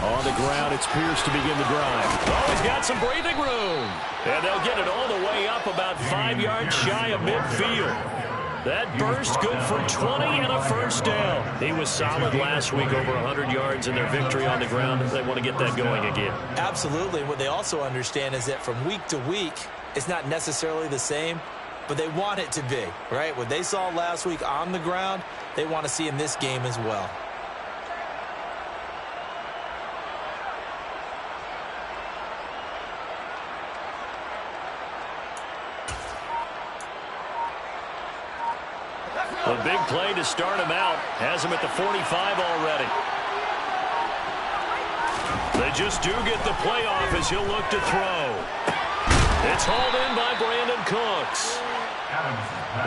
On the ground, it's Pierce to begin the drive. Oh, he's got some breathing room. And they'll get it all the way up about 5 yards shy of midfield. That burst good for 20 and a first down. He was solid last week, over 100 yards in their victory on the ground. They want to get that going again. Absolutely. What they also understand is that from week to week, it's not necessarily the same, but they want it to be, right? What they saw last week on the ground, they want to see in this game as well. A big play to start him out. Has him at the 45 already. They just do get the play off as he'll look to throw. It's hauled in by Brandon Cooks.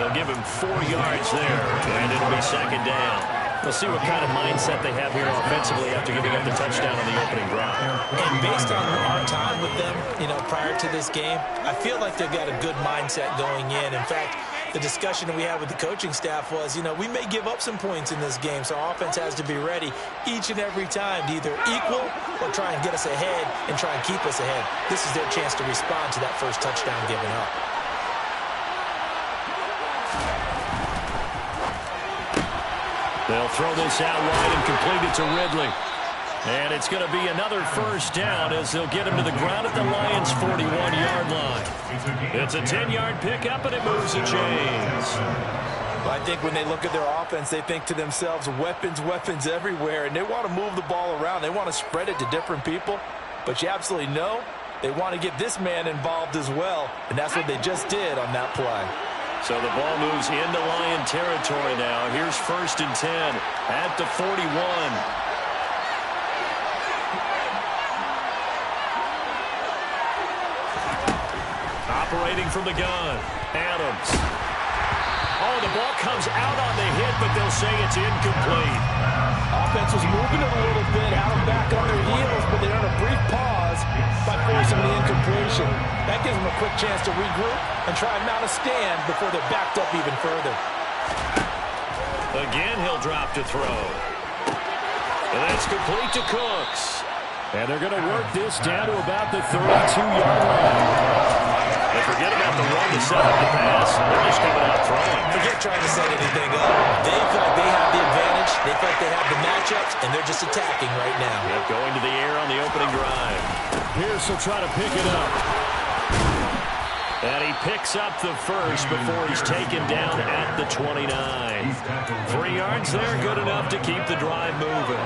They'll give him 4 yards there, and it'll be second down. We'll see what kind of mindset they have here offensively after giving up the touchdown on the opening drive. And based on our time with them, prior to this game, I feel like they've got a good mindset going in. In fact, the discussion that we had with the coaching staff was, we may give up some points in this game, so our offense has to be ready each and every time to either equal or try and get us ahead and try and keep us ahead. This is their chance to respond to that first touchdown given up. They'll throw this out wide and complete it to Ridley. And it's going to be another first down as they'll get him to the ground at the Lions' 41-yard line. It's a 10-yard pickup, and it moves the chains. Well, I think when they look at their offense, they think to themselves, weapons, weapons everywhere, and they want to move the ball around. They want to spread it to different people, but you absolutely know they want to get this man involved as well, and that's what they just did on that play. So the ball moves into Lion territory now. Here's 1st and 10 at the 41. Operating from the gun, Adams. Oh, the ball comes out on the hit, but they'll say it's incomplete. Offense was moving it a little bit, had them back on their heels, but they earned a brief pause by forcing the incompletion. That gives them a quick chance to regroup and try and mount a stand before they're backed up even further. Again, he'll drop to throw. And that's complete to Cooks. And they're going to work this down to about the 32-yard line. They forget about the run to set up the pass. They're just coming out throwing. Forget trying to set anything up. They feel like they have the advantage. They feel like they have the matchups, and they're just attacking right now. Yep, going to the air on the opening drive. Pierce will try to pick it up. And he picks up the first before he's taken down at the 29. 3 yards there, good enough to keep the drive moving.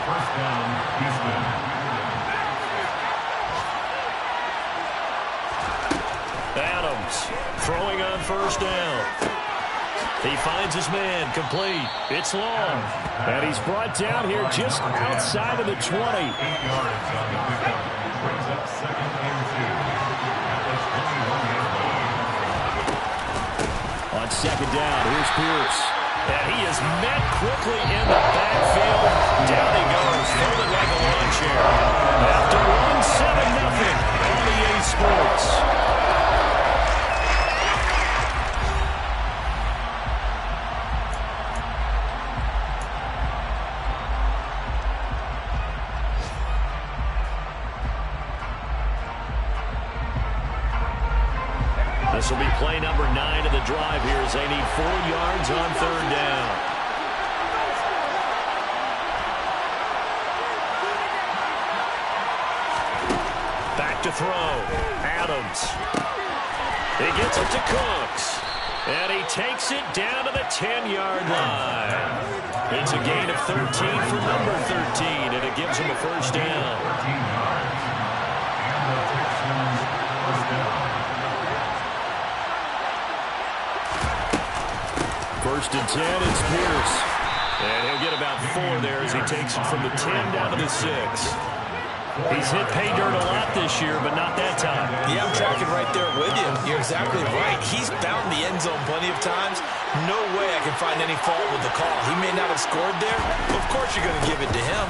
First down, Houston. Adams throwing on first down. He finds his man, complete. It's long. And he's brought down here just outside of the 20. 8 yards on the pickup. Brings up 2nd and 2. At the 21-yard line. On 2nd down, here's Pierce. And he is met quickly in the backfield. Down he goes, folded like a lawn chair. After 1-7-0 on EA Sports. This will be play number 9 of the drive here as they need 4 yards on 3rd down. Back to throw. Adams. He gets it to Cooks. And he takes it down to the 10-yard line. It's a gain of 13 for number 13, and it gives him a first down. 13 yards. And the Texans first down. 1st and 10, it's Pierce. And he'll get about 4 there as he takes it from the 10 down to the 6. He's hit pay dirt a lot this year, but not that time. Yeah, I'm tracking right there with you. You're exactly right. He's found the end zone plenty of times. No way I can find any fault with the call. He may not have scored there, but of course you're going to give it to him.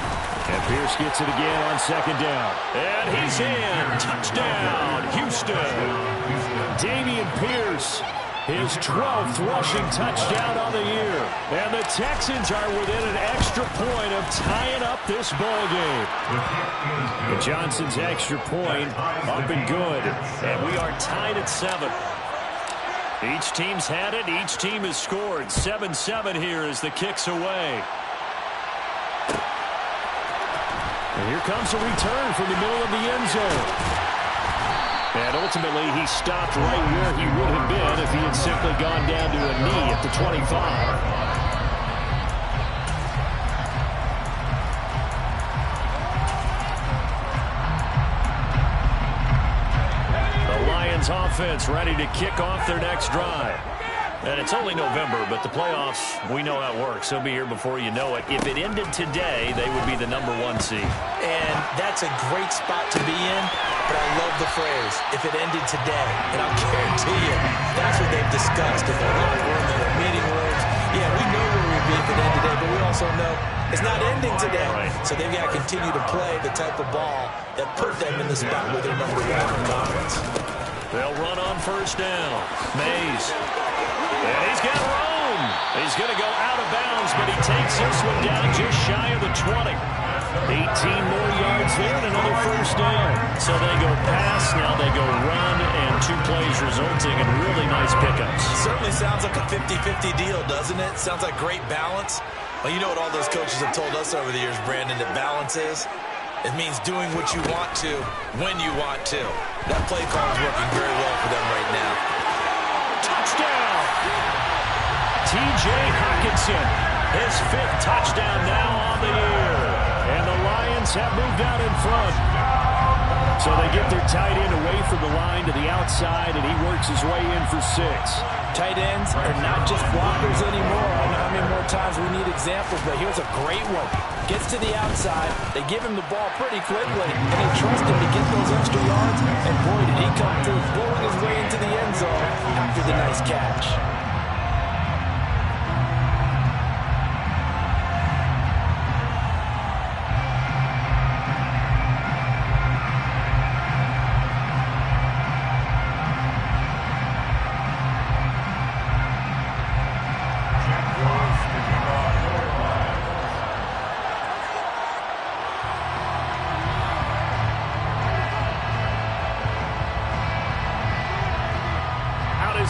And Pierce gets it again on 2nd down. And he's in. Touchdown, Houston. Dameon Pierce His 12th rushing touchdown on the year. And the Texans are within an extra point of tying up this ball game. Johnson's extra point up and good. And we are tied at 7. Each team's had it. Each team has scored. 7-7 here as the kick's away. And here comes a return from the middle of the end zone. And ultimately, he stopped right where he would have been if he had simply gone down to a knee at the 25. The Lions offense ready to kick off their next drive. And it's only November, but the playoffs, we know how it works. They'll be here before you know it. If it ended today, they would be the #1 seed. And that's a great spot to be in, but I love the phrase, if it ended today. And I'll guarantee you, that's what they've discussed in their locker room, in their meeting rooms. Yeah, we know where we'd be if it ended today, but we also know it's not ending today. Right. So they've got to continue to play the type of ball that put them in the spot where they're #1 in the conference. They'll run on first down. Mays. And he's got room. He's going to go out of bounds, but he takes this one down just shy of the 20. 18 more yards there and another first down. So they go pass, now they go run, and 2 plays resulting in really nice pickups. Certainly sounds like a 50-50 deal, doesn't it? Sounds like great balance. Well, you know what all those coaches have told us over the years, Brandon, that balance is? It means doing what you want to when you want to. That play call is working very well for them right now. Touchdown! T.J. Hockenson, his 5th touchdown now on the year. And the Lions have moved out in front. So they get their tight end away from the line to the outside, and he works his way in for 6. Tight ends are not just blockers anymore. I know how many more times we need examples, but here's a great one. Gets to the outside, they give him the ball pretty quickly, and they trust him to get those extra yards, and boy, did he come through, blowing his way into the end zone after the nice catch.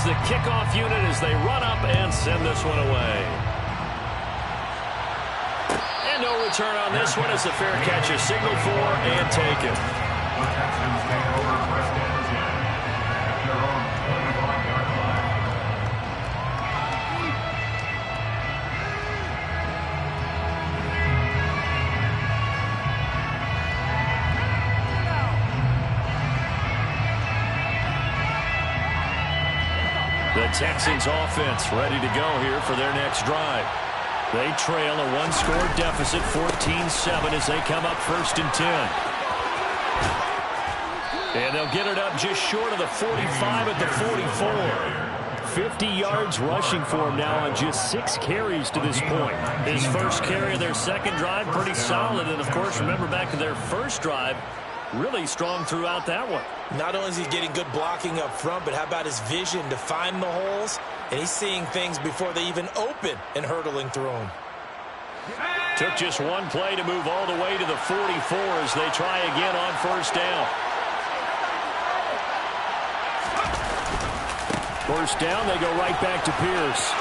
The kickoff unit as they run up and send this one away. And no return on this one as the fair catch is signaled for and taken. The Texans offense ready to go here for their next drive. They trail a 1-score deficit, 14-7 as they come up 1st and 10. And they'll get it up just short of the 45 at the 44. 50 yards rushing for him now on just 6 carries to this point. His first carry of their second drive, pretty solid. And, of course, remember back to their first drive, really strong throughout that one. Not only is he getting good blocking up front, but how about his vision to find the holes? And he's seeing things before they even open and hurdling through them. Took just one play to move all the way to the 44 as they try again on first down. First down, they go right back to Pierce.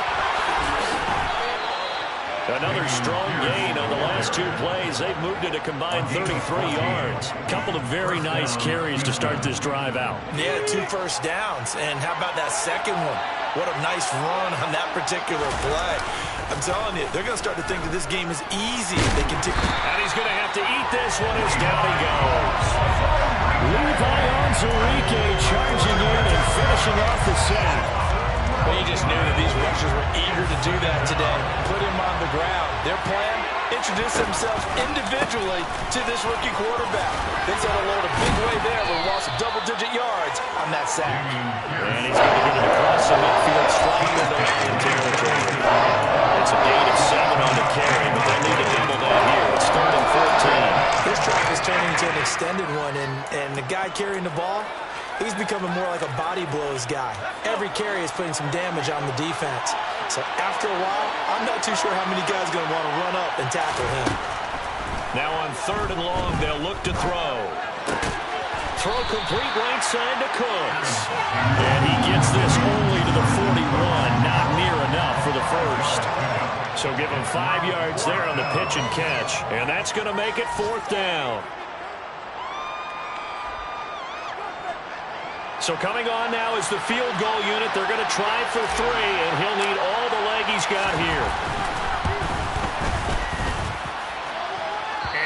Another strong gain on the last 2 plays. They've moved it a combined 33 yards. Couple of very nice carries to start this drive out. Yeah, 2 first downs. And how about that second one? What a nice run on that particular play. I'm telling you, they're going to start to think that this game is easy if they continue. And he's going to have to eat this one as down he goes. Levi Onwuzurike charging in and finishing off the sack. Well, you just knew that these rushers were eager to do that today. Put him on the ground. Their plan, introduce themselves individually to this rookie quarterback. They said hello to big way there, but lost double-digit yards on that sack. And he's going to get it across the midfield, straight into Lion territory. It's a gain of 7 on the carry, but they'll need to double that here. It's 3rd and 14. This drive is turning into an extended one, and the guy carrying the ball, he's becoming more like a body blows guy. Every carry is putting some damage on the defense. So after a while, I'm not too sure how many guys are going to want to run up and tackle him. Now on 3rd and long, they'll look to throw. Throw complete right side to Cooks. And he gets this only to the 41, not near enough for the first. So give him 5 yards there on the pitch and catch. And that's going to make it 4th down. So coming on now is the field goal unit. They're going to try for 3, and he'll need all the leg he's got here.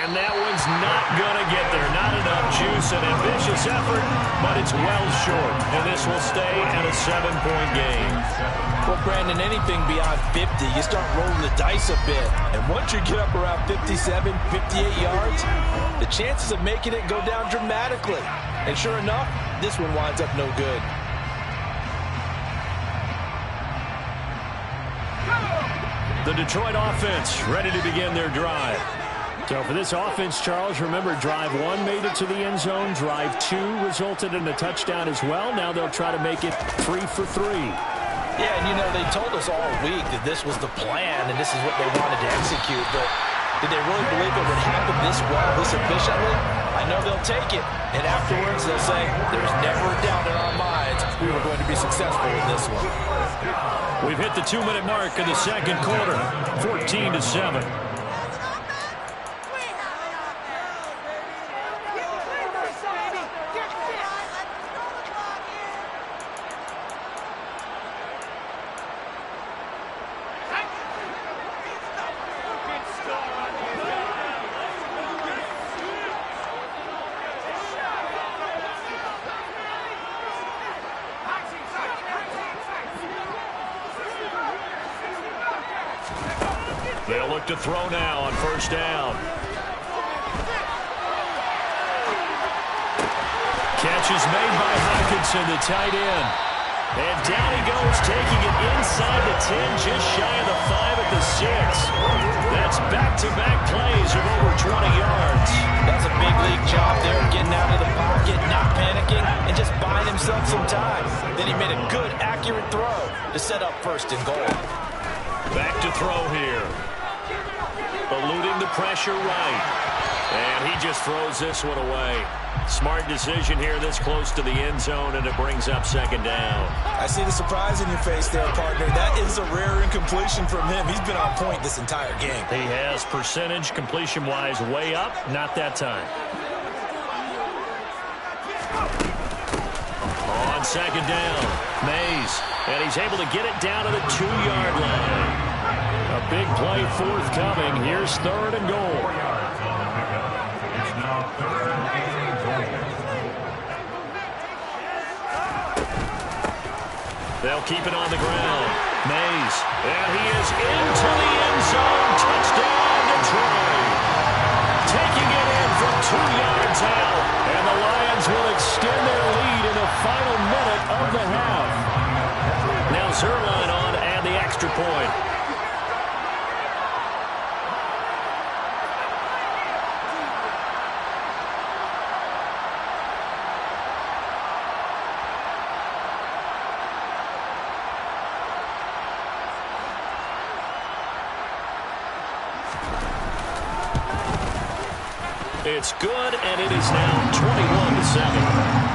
And that one's not going to get there. Not enough juice. An ambitious effort, but it's well short. And this will stay at a 7-point game. Well, Brandon, anything beyond 50, you start rolling the dice a bit. And once you get up around 57, 58 yards, the chances of making it go down dramatically. And sure enough, this one winds up no good. The Detroit offense ready to begin their drive. So for this offense, Charles, remember, drive 1 made it to the end zone. Drive 2 resulted in a touchdown as well. Now they'll try to make it 3 for 3. Yeah, and you know, they told us all week that this was the plan and this is what they wanted to execute, but did they really believe it would happen this well, this efficiently? I know they'll take it, and afterwards they'll say, there's never a doubt in our minds we were going to be successful in this one. We've hit the 2-minute mark in the second quarter, 14-7. They'll look to throw now on 1st down. Catch is made by Hawkinson, the tight end. And down he goes, taking it inside the 10, just shy of the 5 at the 6. That's back-to-back plays of over 20 yards. That's a big league job there, getting out of the pocket, not panicking, and just buying himself some time. Then he made a good, accurate throw to set up 1st and goal. Back to throw here. Eluding the pressure right. And he just throws this one away. Smart decision here this close to the end zone, and it brings up 2nd down. I see the surprise in your face there, partner. That is a rare incompletion from him. He's been on point this entire game. He has percentage completion-wise way up. Not that time. On 2nd down, Mays. And he's able to get it down to the 2-yard line. A big play forthcoming. Here's 3rd and goal. 4 yards on the pickup. It's now 3rd and goal. They'll keep it on the ground. Mays. And he is into the end zone. Touchdown, Detroit. Taking it in from 2 yards out. And the Lions will extend their lead in the final minute of the half. Now Zerline on and the extra point. It's good, and it is now 21-7.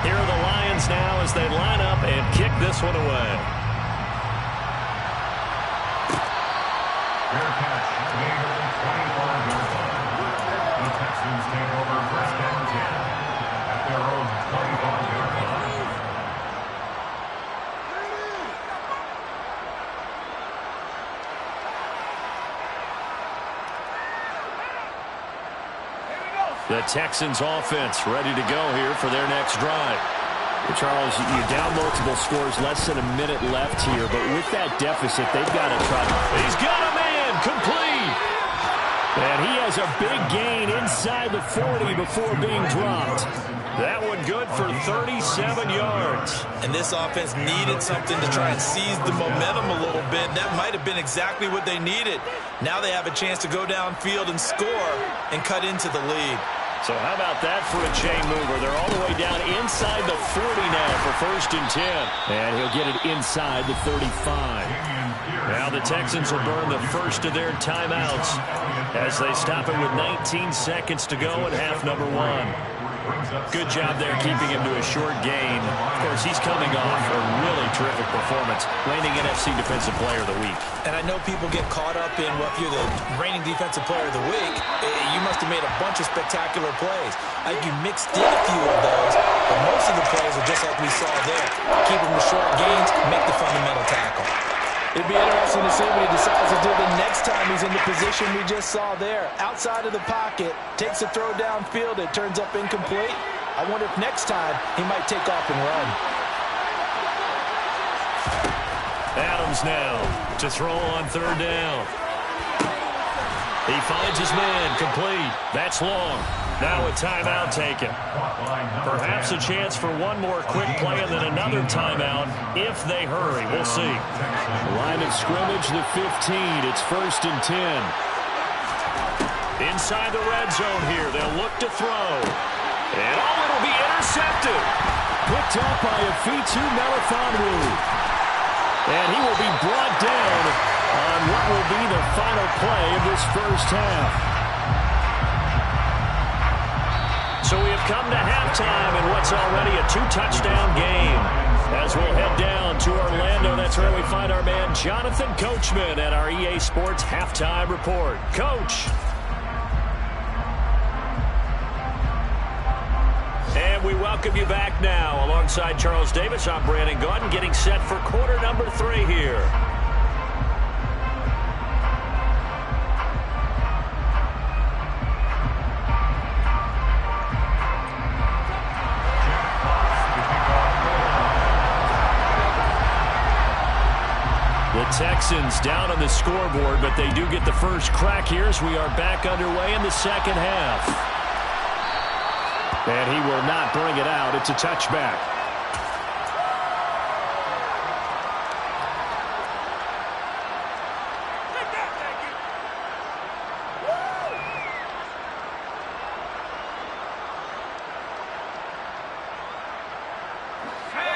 Here are the Lions now as they line up and kick this one away. Fair catch, made over the 25-yard line. The Texans take over 1st and 10 at their own 25-yard line. The Texans offense ready to go here for their next drive. Charles, you down multiple scores, less than a minute left here, but with that deficit, they've got to try. He's got a man, complete. And he has a big gain inside the 40 before being dropped. That one good for 37 yards. And this offense needed something to try and seize the momentum a little bit. That might have been exactly what they needed. Now they have a chance to go downfield and score and cut into the lead. So how about that for a chain mover? They're all the way down inside the 40 now for 1st and 10. And he'll get it inside the 35. Now the Texans will burn the first of their timeouts as they stop it with 19 seconds to go in half number 1. Good job there keeping him to a short gain. Of course, he's coming off a really terrific performance, landing NFC Defensive Player of the Week. And I know people get caught up in, well, if you're the reigning Defensive Player of the Week, you must have made a bunch of spectacular plays. I think you mixed in a few of those, but most of the plays are just like we saw there. Keep them to short gains, make the fundamental tackle. It'd be interesting to see what he decides to do the next time he's in the position we just saw there. Outside of the pocket, takes a throw downfield, it turns up incomplete. I wonder if next time he might take off and run. Adams now to throw on 3rd down. He finds his man, complete. That's long. Now a timeout taken. Perhaps a chance for one more quick play and then another timeout if they hurry. We'll see. Line of scrimmage, the 15. It's 1st and 10. Inside the red zone here. They'll look to throw. And it'll be intercepted. Picked up by Afitu Melifonwu. And he will be brought down on what will be the final play of this first half. So we have come to halftime in what's already a 2-touchdown game. As we'll head down to Orlando, that's where we find our man Jonathan Coachman at our EA Sports Halftime Report. Coach. And we welcome you back now. Alongside Charles Davis, I'm Brandon Gaudin, getting set for quarter number 3 here. The Texans down on the scoreboard, but they do get the first crack here as we are back underway in the second half. And he will not bring it out. It's a touchback.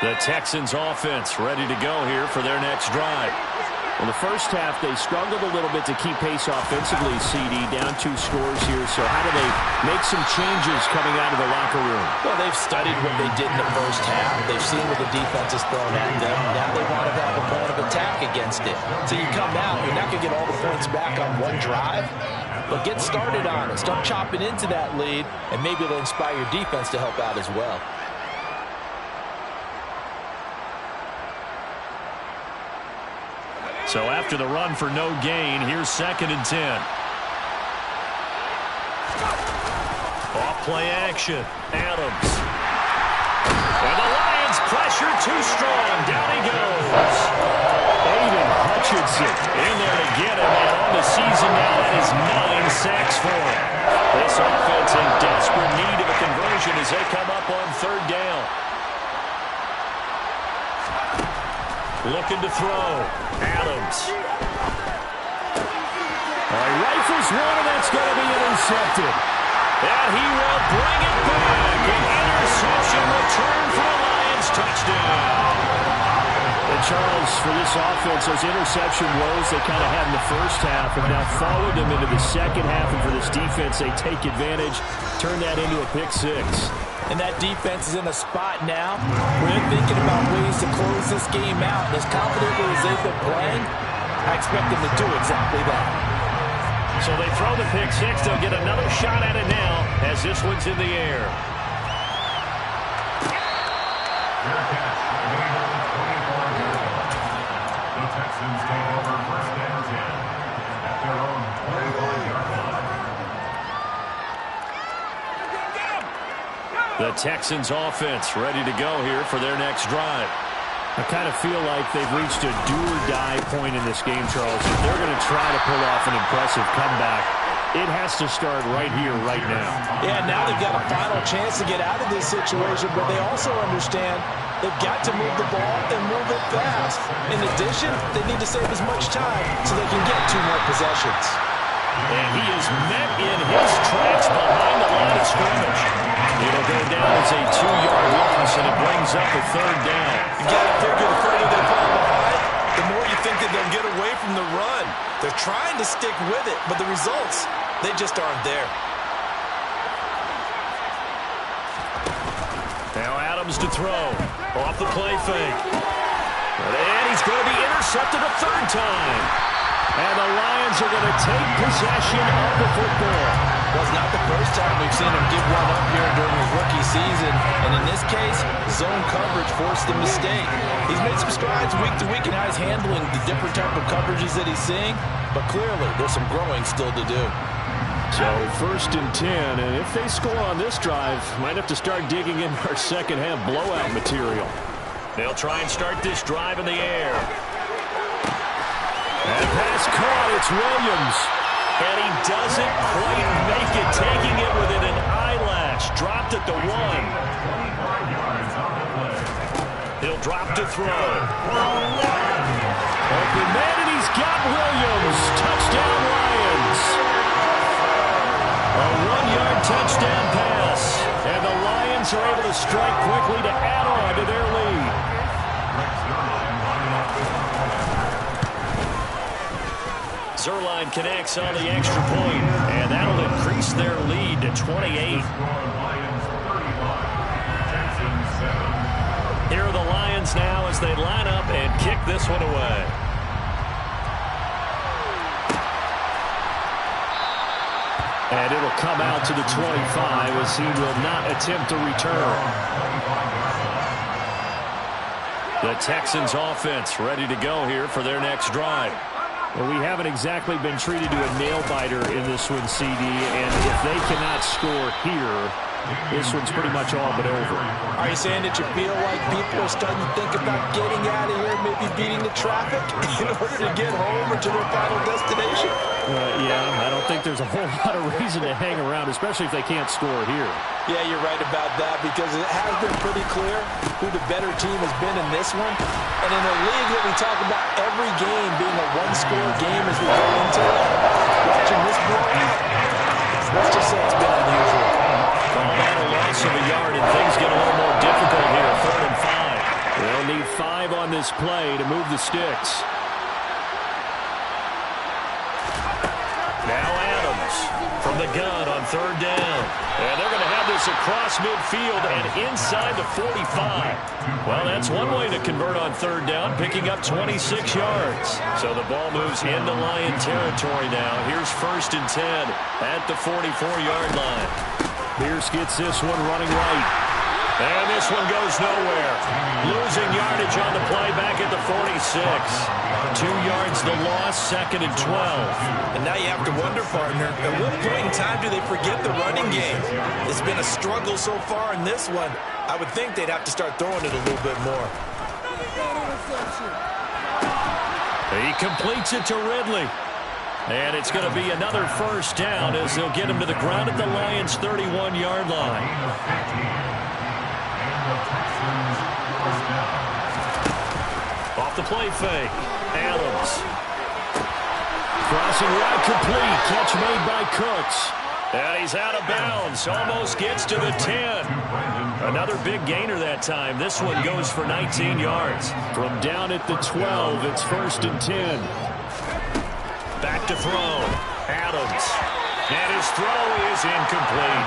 The Texans offense ready to go here for their next drive. In the first half, they struggled a little bit to keep pace offensively, CD, down 2 scores here. So how do they make some changes coming out of the locker room? Well, they've studied what they did in the first half. They've seen what the defense has thrown at them. Now they want to have a plan of attack against it. So you come out, you're not going to get all the points back on one drive, but get started on it. Start chopping into that lead, and maybe it'll inspire your defense to help out as well. So after the run for no gain, here's 2nd and 10. Off play action. Adams. And the Lions pressure too strong. Down he goes. Aiden Hutchinson In there to get him. And on the season now, that is 9 sacks for him. This offense in desperate need of a conversion as they come up on 3rd down. Looking to throw. Adams. Rifles one, and that's going to be intercepted. And he will bring it back. An interception return for the Lions. Touchdown. And Charles, for this offense, those interception woes they kind of had in the first half have now followed them into the second half. And for this defense, they take advantage, turn that into a pick 6. And that defense is in a spot now where they're thinking about ways to close this game out. And as confidently as they've been playing, I expect them to do exactly that. So they throw the pick 6. They'll get another shot at it now as this one's in the air. The Texans take over 1st and 10 at their own 25-yard line. The Texans offense ready to go here for their next drive. I kind of feel like they've reached a do-or-die point in this game, Charles. If they're going to try to pull off an impressive comeback, It has to start right here, right now. Yeah, now they've got a final chance to get out of this situation, but they also understand they've got to move the ball and move it fast. In addition, they need to save as much time so they can get 2 more possessions. And he is met in his tracks behind the line of scrimmage. It'll go down as a 2-yard loss, and it brings up a 3rd down. You got to figure the further they fall behind, the more you think that they'll get away from the run. They're trying to stick with it, but the results, they just aren't there. Now Adams to throw. Off the play fake. And he's going to be intercepted a 3rd time. And the Lions are going to take possession of the football. Well, it's not the first time we've seen him give one up here during his rookie season. And in this case, zone coverage forced the mistake. He's made some strides week to week in how he's handling the different type of coverages that he's seeing. But clearly, there's some growing still to do. So 1st and 10, and if they score on this drive, might have to start digging in our second half blowout material. They'll try and start this drive in the air. And pass caught, it's Williams. And he doesn't quite make it, taking it within an eyelash. Dropped at the 1. He'll drop to throw. Open man, and he's got Williams. Touchdown, Lions. A 1-yard touchdown pass. And the Lions are able to strike quickly to add on to their lead. Zerline connects on the extra point, and that'll increase their lead to 28. Here are the Lions now as they line up and kick this one away. And it'll come out to the 25 as he will not attempt to return. The Texans offense ready to go here for their next drive. Well, we haven't exactly been treated to a nail-biter in this one, CD, and if they cannot score here, this one's pretty much all but over. Are you saying that you feel like people are starting to think about getting out of here, maybe beating the traffic in order to get home or to their final destination? Yeah, I don't think there's a whole lot of reason to hang around, especially if they can't score here. Yeah, you're right about that because it has been pretty clear who the better team has been in this one. And in a league that we talk about every game being a 1-score game as we go into it, watching this blowout, let's just say it's been unusual. Call that a loss of a yard, and things get a little more difficult here. 3rd and 5. They'll need 5 on this play to move the sticks. Now Adams from the gun on 3rd down. And they're going to have this across midfield and inside the 45. Well, that's one way to convert on 3rd down, picking up 26 yards. So the ball moves into Lion territory now. Here's 1st and 10 at the 44-yard line. Pierce gets this one running right. And this one goes nowhere. Losing yardage on the play back at the 46. 2 yards the loss, 2nd and 12. And now you have to wonder, partner, at what point in time do they forget the running game? It's been a struggle so far in this one. I would think they'd have to start throwing it a little bit more. He completes it to Ridley. And it's going to be another 1st down as they'll get him to the ground at the Lions' 31-yard line. Off the play fake. Adams. Crossing route complete. Catch made by Cooks. And he's out of bounds. Almost gets to the 10. Another big gainer that time. This one goes for 19 yards. From down at the 12, it's 1st and 10. Back to throw. Adams. And his throw is incomplete.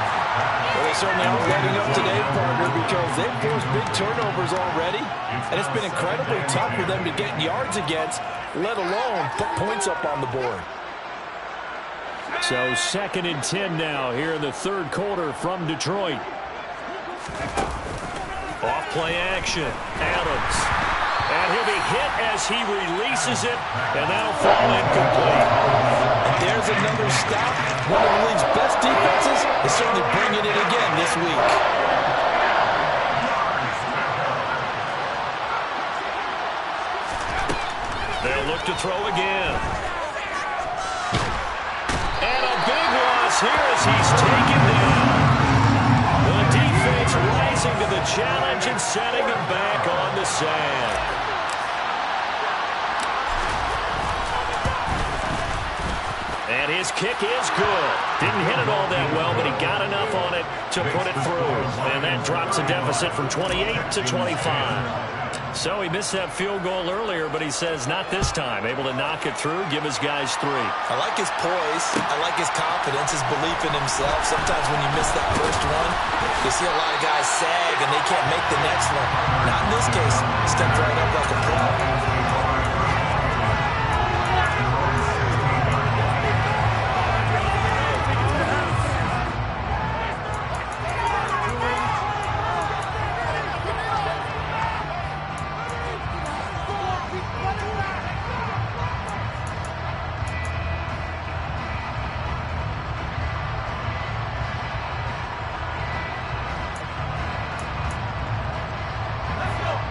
Well, they certainly aren't letting up today, partner, because they've forced big turnovers already. And it's been incredibly tough for them to get yards against, let alone put points up on the board. So 2nd and 10 now here in the 3rd quarter from Detroit. Off play action. Adams. And he'll be hit as he releases it, and that'll fall incomplete. And there's another stop. One of the league's best defenses is certainly bringing it again this week. They'll look to throw again. And a big here as he's taken down. The defense rising to the challenge and setting him back on the sand. And his kick is good. Didn't hit it all that well, but he got enough on it to put it through. And that drops a deficit from 28 to 25. So he missed that field goal earlier, but he says not this time. Able to knock it through, give his guys 3. I like his poise. I like his confidence, his belief in himself. Sometimes when you miss that first one, you see a lot of guys sag and they can't make the next one. Not in this case. Stepped right up like a pro.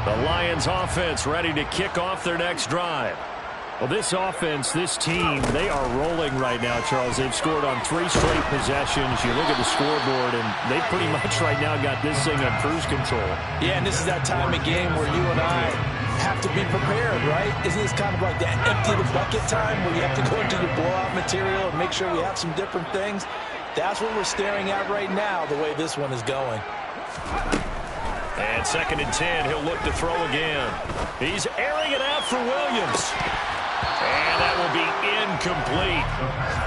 The Lions offense ready to kick off their next drive. Well, this offense, this team, they are rolling right now, Charles. They've scored on 3 straight possessions. You look at the scoreboard, and they pretty much right now got this thing on cruise control. Yeah, and this is that time of game where you and I have to be prepared, right? Isn't this kind of like that empty the bucket time where you have to go into your blowout material and make sure we have some different things? That's what we're staring at right now, the way this one is going. And 2nd and 10, he'll look to throw again. He's airing it out for Williams. And that will be incomplete.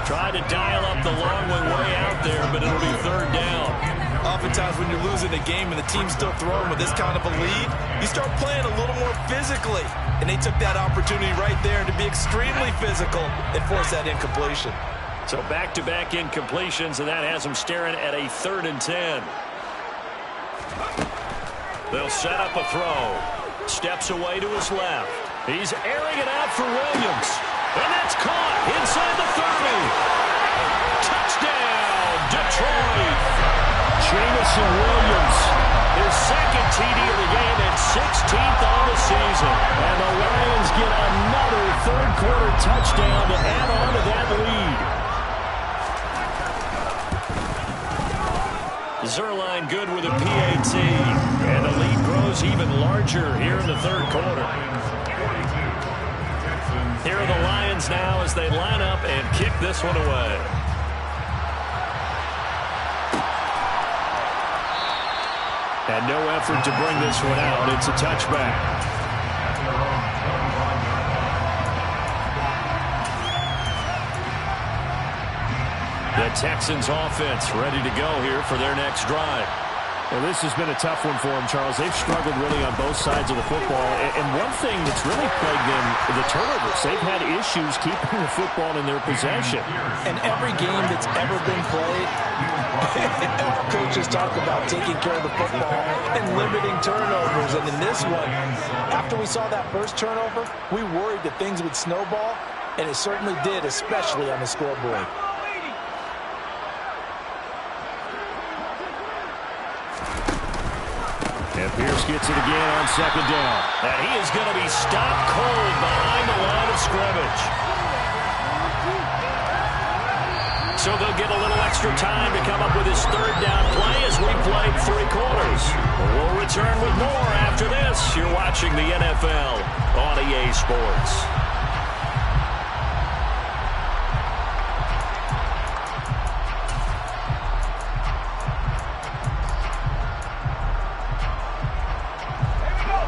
Tried to dial up the long one way out there, but it'll be 3rd down. Oftentimes when you're losing a game and the team's still throwing with this kind of a lead, you start playing a little more physically. And they took that opportunity right there to be extremely physical and force that incompletion. So back-to-back incompletions, and that has them staring at a 3rd and 10. They'll set up a throw. Steps away to his left. He's airing it out for Williams. And that's caught inside the 30. Touchdown, Detroit. Jamison Williams, His 2nd TD of the game and 16th on the season. and the Lions get another third-quarter touchdown to add on to that lead. Zerline good with a PAT. And the lead grows even larger here in the 3rd quarter. Here are the Lions now as they line up and kick this one away. And no effort to bring this one out. It's a touchback. The Texans offense ready to go here for their next drive. Well, this has been a tough one for them, Charles. They've struggled really on both sides of the football. And one thing that's really plagued them, the turnovers. They've had issues keeping the football in their possession. And every game that's ever been played, our coaches talk about taking care of the football and limiting turnovers. And in this one, after we saw that first turnover, we worried that things would snowball, and it certainly did, especially on the scoreboard. And Pierce gets it again on 2nd down. And he is going to be stopped cold behind the line of scrimmage. So they'll get a little extra time to come up with his 3rd down play as we played 3 quarters. We'll return with more after this. You're watching the NFL on EA Sports.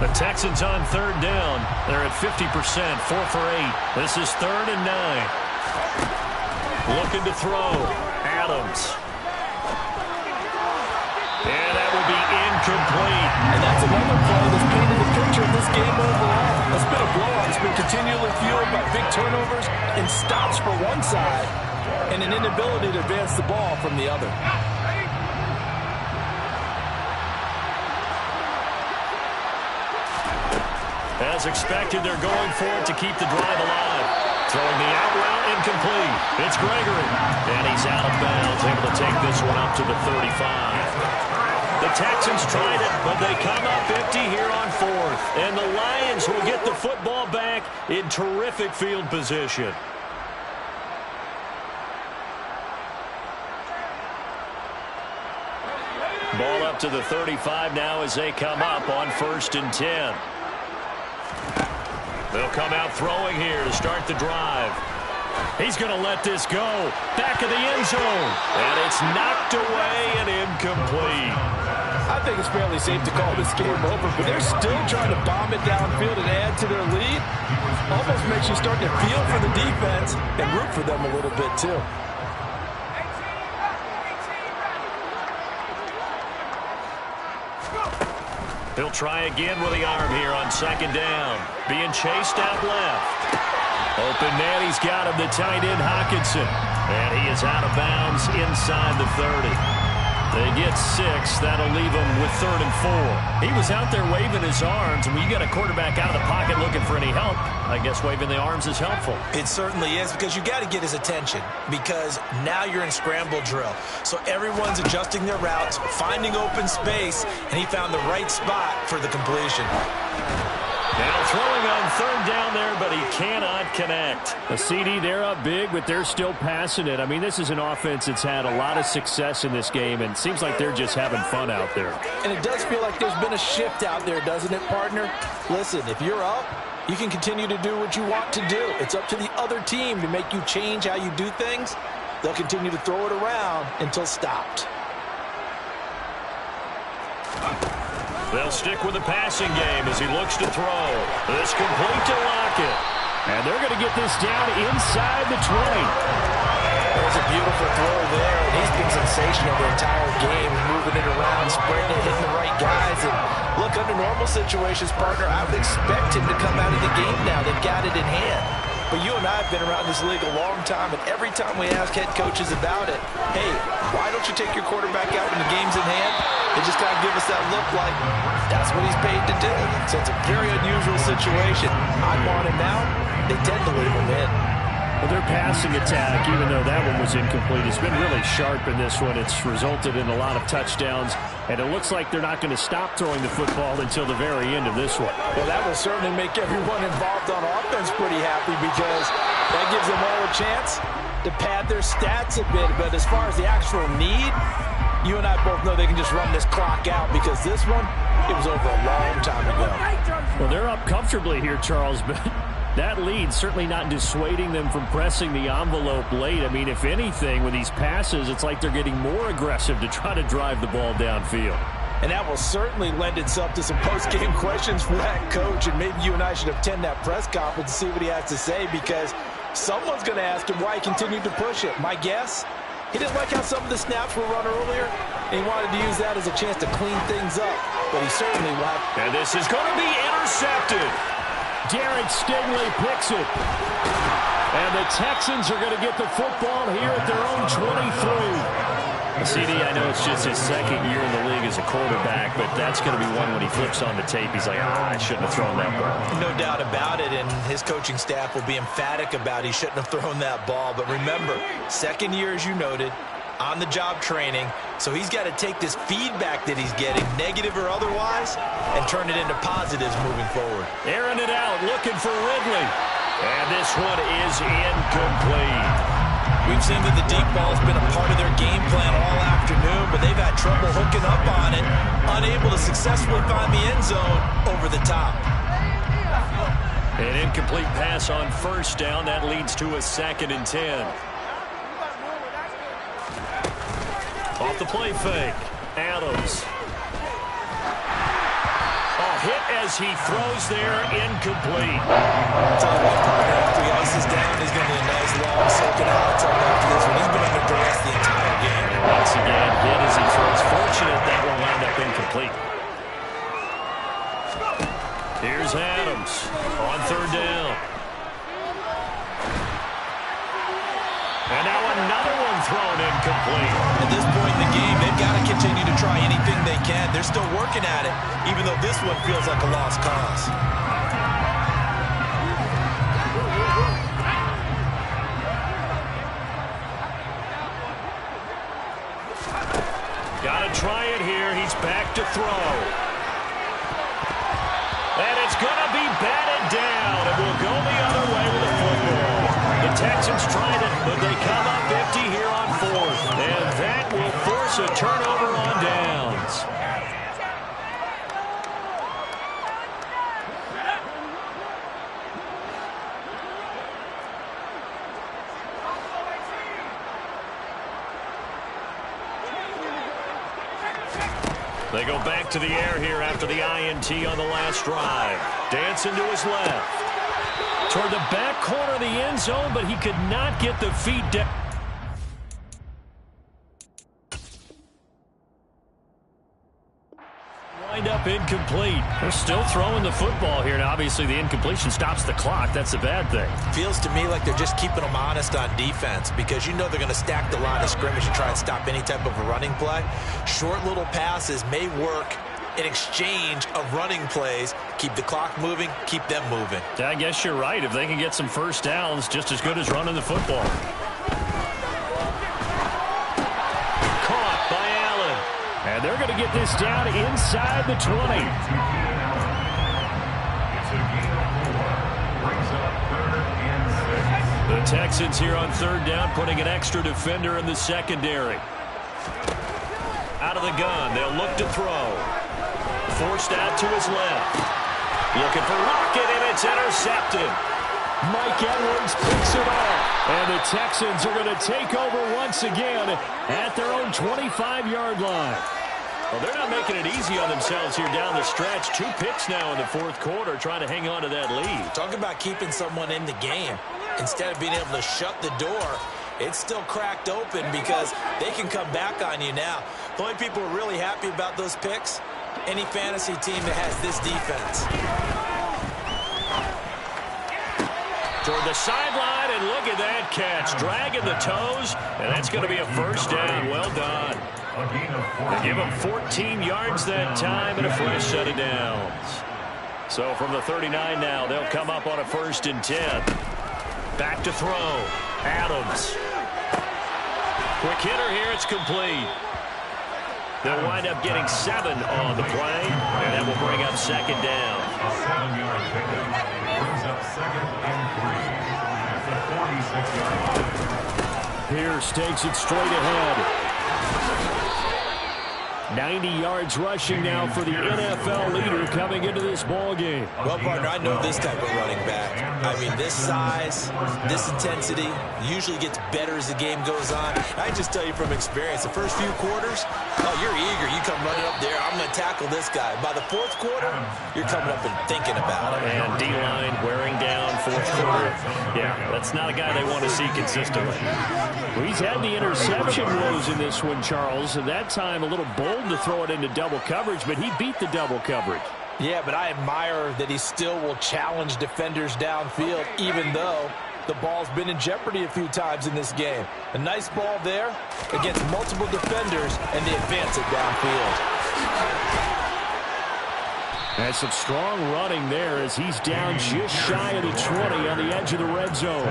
The Texans on 3rd down. They're at 50%, 4 for 8. This is 3rd and 9. Looking to throw. Adams. And that will be incomplete. And that's another play that's painted the picture of this game overall. It's been a blowout. It's been continually fueled by big turnovers and stops for one side and an inability to advance the ball from the other. As expected, they're going for it to keep the drive alive. Throwing the out route incomplete. It's Gregory. And he's out of bounds, able to take this one up to the 35. The Texans tried it, but they come up empty here on 4th. And the Lions will get the football back in terrific field position. up to the 35 now as they come up on 1st and 10. They'll come out throwing here to start the drive. He's going to let this go. Back of the end zone. And it's knocked away and incomplete. I think it's fairly safe to call this game over, but they're still trying to bomb it downfield and add to their lead. Almost makes you start to feel for the defense and root for them a little bit, too. He'll try again with the arm here on 2nd down. Being chased out left. Open man, he's got him, the tight end Hawkinson. And he is out of bounds inside the 30. They get 6. That'll leave him with 3rd and 4. He was out there waving his arms, and when you got a quarterback out of the pocket looking for any help, I guess waving the arms is helpful. It certainly is, because you got to get his attention, because now you're in scramble drill. So everyone's adjusting their routes, finding open space, and he found the right spot for the completion. Now throwing on 3rd down there, but he cannot connect. A CD, they're up big, but they're still passing it. I mean, this is an offense that's had a lot of success in this game, and it seems like they're just having fun out there. And it does feel like there's been a shift out there, doesn't it, partner? Listen, if you're up, you can continue to do what you want to do. It's up to the other team to make you change how you do things. They'll continue to throw it around until stopped. They'll stick with the passing game as he looks to throw. This complete to Lockett. And they're going to get this down inside the 20. There's a beautiful throw there, and he's been sensational the entire game, moving it around, spreading it, hitting the right guys. And look, under normal situations, partner, I would expect him to come out of the game now. They've got it in hand. But you and I have been around this league a long time, and every time we ask head coaches about it, hey, why don't you take your quarterback out when the game's in hand? They just kind of give us that look like that's what he's paid to do. So it's a very unusual situation. I want him now. They tend to leave him in. Well, their passing attack, even though that one was incomplete, has been really sharp in this one. It's resulted in a lot of touchdowns, and it looks like they're not going to stop throwing the football until the very end of this one. Well, that will certainly make everyone involved on offense pretty happy, because that gives them all a chance to pad their stats a bit. But as far as the actual need, you and I both know they can just run this clock out, because this one, it was over a long time ago. Well, they're up comfortably here, Charles, but that lead certainly not dissuading them from pressing the envelope late. I mean, if anything, with these passes, it's like they're getting more aggressive to try to drive the ball downfield. And that will certainly lend itself to some post-game questions for that coach, and maybe you and I should attend that press conference to see what he has to say, because someone's going to ask him why he continued to push it. My guess, he didn't like how some of the snaps were run earlier, and he wanted to use that as a chance to clean things up. But he certainly will have... And this is going to be intercepted. Derek Stingley picks it. And the Texans are going to get the football here at their own 23. CD, I know it's just his 2nd year in the league as a quarterback, but that's going to be one when he flips on the tape. He's like, I shouldn't have thrown that ball. No doubt about it, and his coaching staff will be emphatic about he shouldn't have thrown that ball. But remember, 2nd year, as you noted, on-the-job training, so he's got to take this feedback that he's getting, negative or otherwise, and turn it into positives moving forward. Airing it out, looking for Ridley. And this one is incomplete. We've seen that the deep ball has been a part of their game plan all afternoon, but they've had trouble hooking up on it, unable to successfully find the end zone over the top. An incomplete pass on 1st down. That leads to a 2nd and 10. Off the play fake. Adams. Hit as he throws there, incomplete. Tell you what, partner, after he ices down, he's going to be a nice long second out. Tell him after this one, he's been under duress the entire game. And once again, hit as he throws. Fortunate that will wind up incomplete. Here's Adams on 3rd down. And now another one thrown incomplete. At this point in the game, they've got to continue to try anything they can. They're still working at it, even though this one feels like a lost cause. Got to try it here. He's back to throw. And it's going to be batted down. It will go the other way with the football. The Texans tried it, but they come up empty here on 4th. And that will force a turnover on downs. They go back to the air here after the INT on the last drive. Dancing to his left. Toward the back corner of the end zone, but he could not get the feet down. Wind up incomplete. They're still throwing the football here. Now, obviously, the incompletion stops the clock. That's a bad thing. Feels to me like they're just keeping them honest on defense because you know they're going to stack the line of scrimmage and try and stop any type of a running play. Short little passes may work in exchange of running plays. Keep the clock moving, keep them moving. I guess you're right. If they can get some first downs, just as good as running the football. Caught by Allen. And they're going to get this down inside the 20. The Texans here on third down, putting an extra defender in the secondary. Out of the gun, they'll look to throw. Forced out to his left. Looking for Rocket, and it's intercepted. Mike Edwards picks it off. And the Texans are going to take over once again at their own 25-yard line. Well, they're not making it easy on themselves here down the stretch. 2 picks now in the fourth quarter, trying to hang on to that lead. Talk about keeping someone in the game. Instead of being able to shut the door, it's still cracked open because they can come back on you now. The only people who are really happy about those picks, any fantasy team that has this defense. Toward the sideline, and look at that catch. Dragging the toes, and that's going to be a first down. Well done. They give them 14 yards that time and a fresh set of downs. So from the 39 now, they'll come up on a 1st and 10. Back to throw. Adams. Quick hitter here. It's complete. They'll wind up getting 7 on the play, and that will bring up 2nd down. A 7-yard pickup brings up 2nd and 3 at the 46-yard line. Pierce takes it straight ahead. 90 yards rushing now for the NFL leader coming into this ball game. Well, partner, I know this type of running back. I mean, this size, this intensity usually gets better as the game goes on. I just tell you from experience, the first few quarters, oh, you're eager. You come running up there, I'm going to tackle this guy. By the 4th quarter, you're coming up and thinking about it. And D-line wearing down 4th quarter. Yeah, that's not a guy they want to see consistently. Well, he's had the interception woes in this one, Charles, and that time a little bold to throw it into double coverage, but he beat the double coverage. Yeah, but I admire that he still will challenge defenders downfield, even though the ball's been in jeopardy a few times in this game. A nice ball there against multiple defenders, and they advance it downfield. And some strong running there as he's down just shy of the 20 on the edge of the red zone.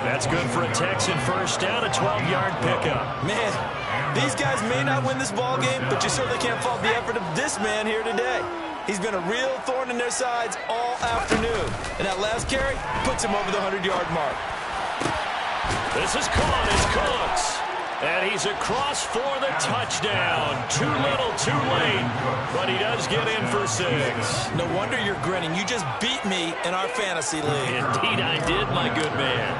That's good for a Texan first down, a 12-yard pickup. Man, these guys may not win this ball game, but you certainly can't fault the effort of this man here today. He's been a real thorn in their sides all afternoon. And that last carry puts him over the 100-yard mark. This is caught as Cooks. And he's across for the touchdown. Too little, too late. But he does get in for 6. No wonder you're grinning. You just beat me in our fantasy league. Indeed I did, my good man.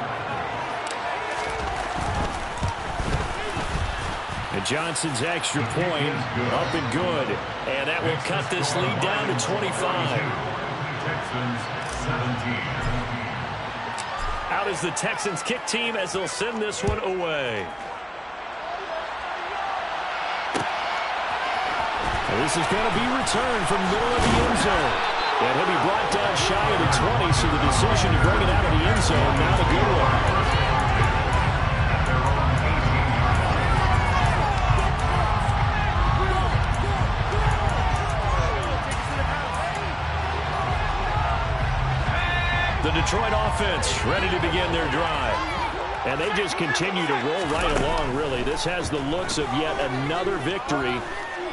And Johnson's extra point up and good. And that will cut this lead down to 25. Texans 17. Out is the Texans kick team as they'll send this one away. This is going to be returned from the middle of the end zone. And he'll be brought down shy of the 20, so the decision to bring it out of the end zone, not a good one. The Detroit offense ready to begin their drive. And they just continue to roll right along, really. This has the looks of yet another victory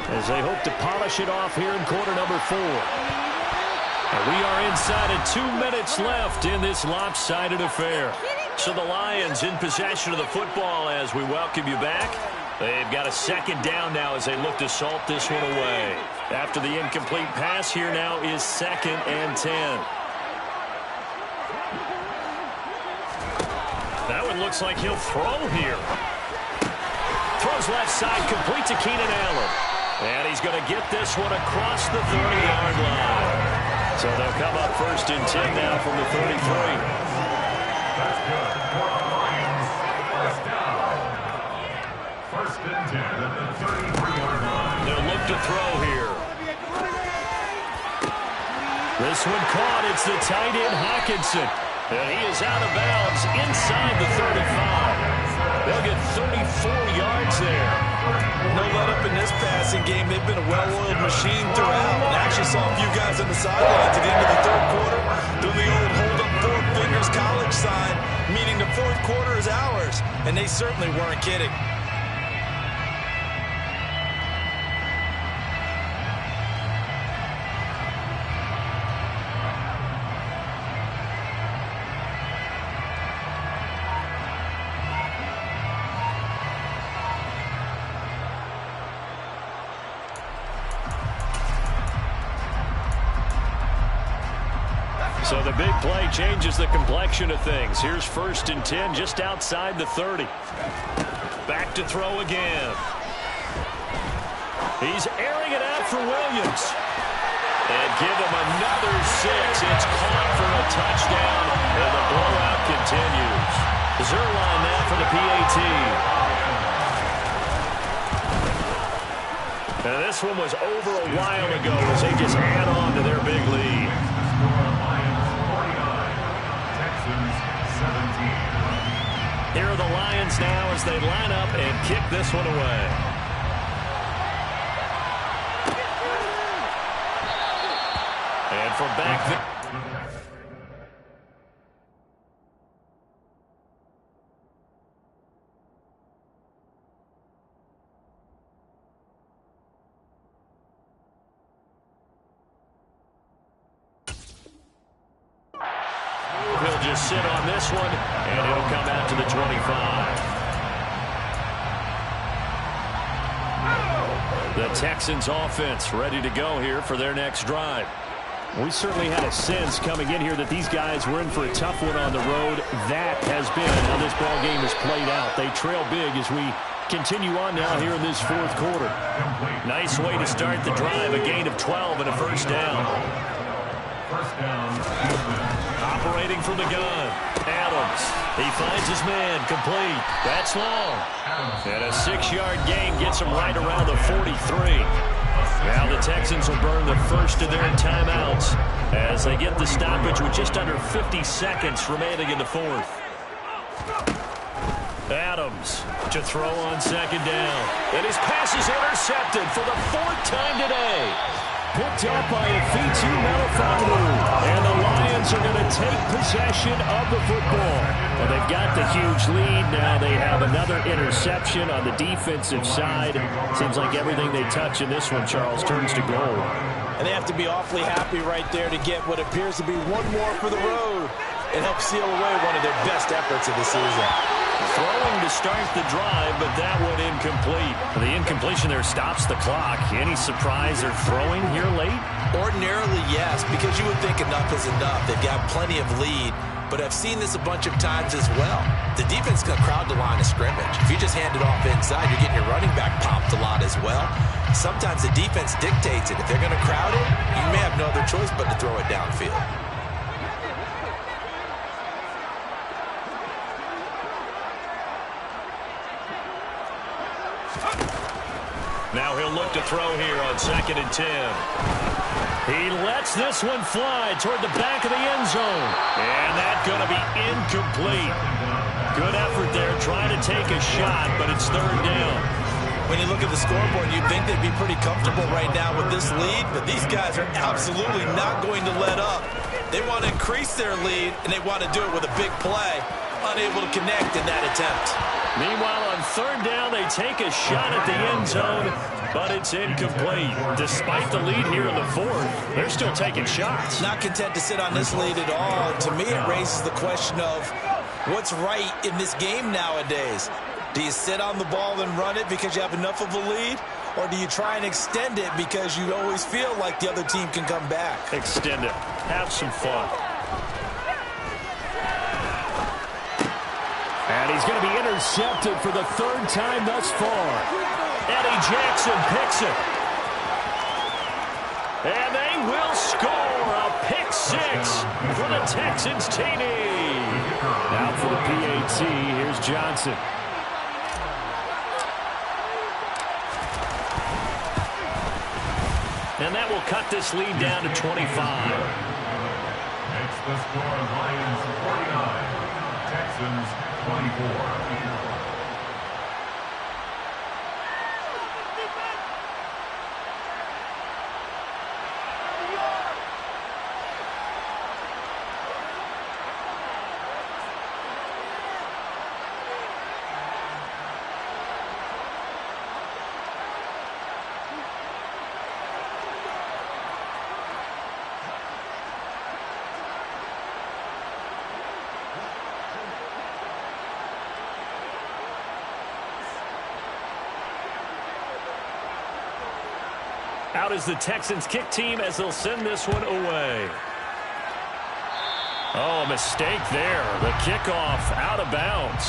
as they hope to polish it off here in quarter number 4. And we are inside of 2 minutes left in this lopsided affair. So the Lions in possession of the football as we welcome you back. They've got a 2nd down now as they look to salt this one away. After the incomplete pass, here now is 2nd and 10. That one looks like he'll throw here. Throws left side, complete to Keenan Allen. And he's going to get this one across the 30-yard line. So they'll come up 1st and 10 now from the 33. That's good for the Lions. First down. 1st and 10 at the 33-yard line. They'll look to throw here. This one caught. It's the tight end, Hawkinson. And he is out of bounds inside the 35. They'll get 34 yards there. No let-up in this passing game. They've been a well-oiled machine throughout. And I actually saw a few guys on the sidelines at the end of the 3rd quarter doing the old hold-up 4 fingers college sign, meaning the 4th quarter is ours. And they certainly weren't kidding. So the big play changes the complexion of things. Here's 1st and 10 just outside the 30. Back to throw again. He's airing it out for Williams. And give him another 6. It's caught for a touchdown. And the blowout continues. Zerline now for the PAT. And this one was over a while ago as they just add on to their big lead. Here are the Lions now as they line up and kick this one away. And from back there. He'll just sit on this one, and it'll come out to the 25. The Texans offense ready to go here for their next drive. We certainly had a sense coming in here that these guys were in for a tough one on the road. That has been how this ball game has played out. They trail big as we continue on now here in this 4th quarter. Nice way to start the drive. A gain of 12 and a 1st down. Operating from the gun. Adams. He finds his man. Complete. That's long. And a 6-yard gain gets him right around the 43. Now the Texans will burn the first of their timeouts as they get the stoppage with just under 50 seconds remaining in the 4th. Adams to throw on 2nd down. And his pass is intercepted for the 4th time today. Picked up by a Fitu Melifonwu. And the Lions are going to take possession of the football. Well, they've got the huge lead. Now they have another interception on the defensive side. Seems like everything they touch in this one, Charles, turns to gold. And they have to be awfully happy right there to get what appears to be one more for the road and help seal away one of their best efforts of the season. Throwing to start the drive, but that one incomplete. The incompletion there stops the clock. Any surprise they're throwing here late? Ordinarily, yes, because you would think enough is enough. They've got plenty of lead, but I've seen this a bunch of times as well. The defense can crowd the line of scrimmage. If you just hand it off inside, you're getting your running back popped a lot as well. Sometimes the defense dictates it. If they're going to crowd it, you may have no other choice but to throw it downfield. Now he'll look to throw here on 2nd and 10. He lets this one fly toward the back of the end zone. And that's going to be incomplete. Good effort there, trying to take a shot, but it's 3rd down. When you look at the scoreboard, you'd think they'd be pretty comfortable right now with this lead, but these guys are absolutely not going to let up. They want to increase their lead, and they want to do it with a big play. Unable to connect in that attempt. Meanwhile, on 3rd down, they take a shot at the end zone, but it's incomplete. Despite the lead here in the 4th, they're still taking shots. Not content to sit on this lead at all. To me, it raises the question of what's right in this game nowadays. Do you sit on the ball and run it because you have enough of a lead? Or do you try and extend it because you always feel like the other team can come back? Extend it. Have some fun. And he's going to be intercepted for the 3rd time thus far. Eddie Jackson picks it. And they will score a pick six for the Texans, TD. Now for the PAT, here's Johnson. And that will cut this lead down to 25. Makes the score Lions 49, Texans 24. Out is the Texans kick team as they'll send this one away. Oh, mistake there. The kickoff out of bounds.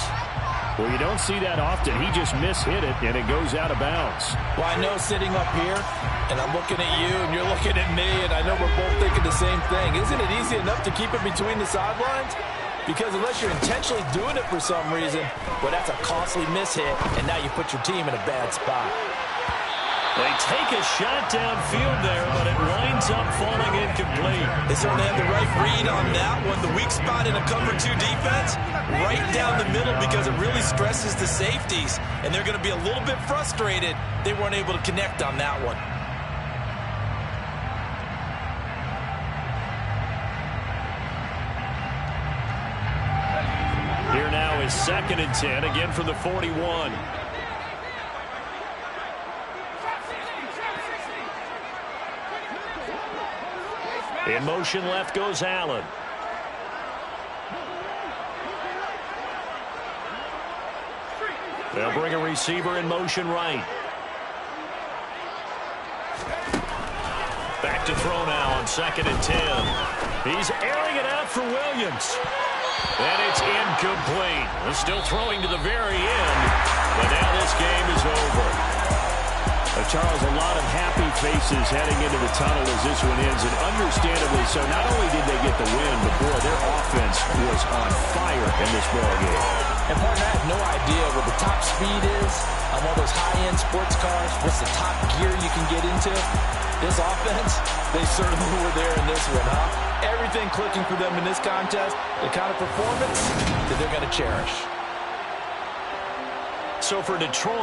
Well, you don't see that often. He just mishit it, and it goes out of bounds. Well, I know sitting up here, and I'm looking at you, and you're looking at me, and I know we're both thinking the same thing. Isn't it easy enough to keep it between the sidelines? Because unless you're intentionally doing it for some reason, well, that's a costly mishit, and now you put your team in a bad spot. They take a shot downfield there, but it winds up falling incomplete. They certainly have the right read on that one. The weak spot in a cover 2 defense, right down the middle because it really stresses the safeties. And they're going to be a little bit frustrated they weren't able to connect on that one. Here now is 2nd and 10, again from the 41. In motion left goes Allen. They'll bring a receiver in motion right. Back to throw now on 2nd and 10. He's airing it out for Williams. And it's incomplete. They're still throwing to the very end. But now this game is over. Charles, a lot of happy faces heading into the tunnel as this one ends, and understandably so. Not only did they get the win, but, boy, their offense was on fire in this ballgame. And, partner, I have no idea what the top speed is on one of those high-end sports cars. What's the top gear you can get into? This offense, they certainly were there in this one, huh? Everything clicking for them in this contest, the kind of performance that they're going to cherish. So for Detroit,